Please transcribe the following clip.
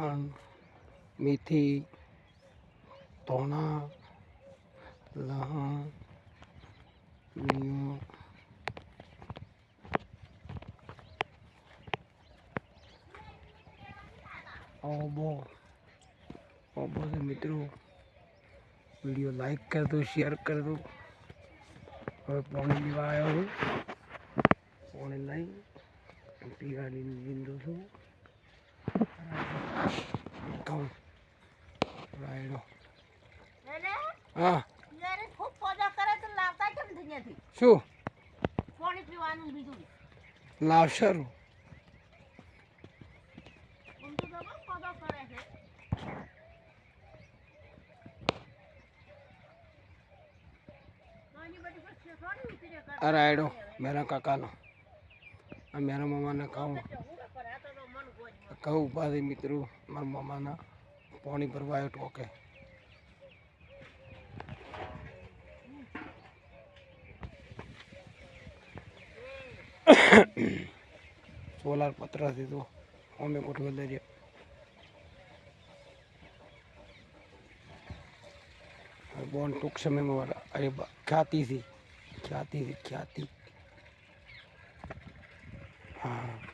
मेथी, धोना, लहण, लीमो, ओबो से मित्रों वीडियो लाइक कर दो, शेयर कर दो। और पानी पीवा आया हूँ, पानी लाई पीवा लींदो छू। रायडो हाँ शू लावशरू रायडो मेरा काका नो मेरा मामा ने कहूँ कहूँ बाधी मित्रों मारा मामा ना पानी भरवायो टोके सोलार पत्रा थी तो हमें कुछ ले लिया बहुत टूक समय में वाला अरे ख्याति थी हाँ।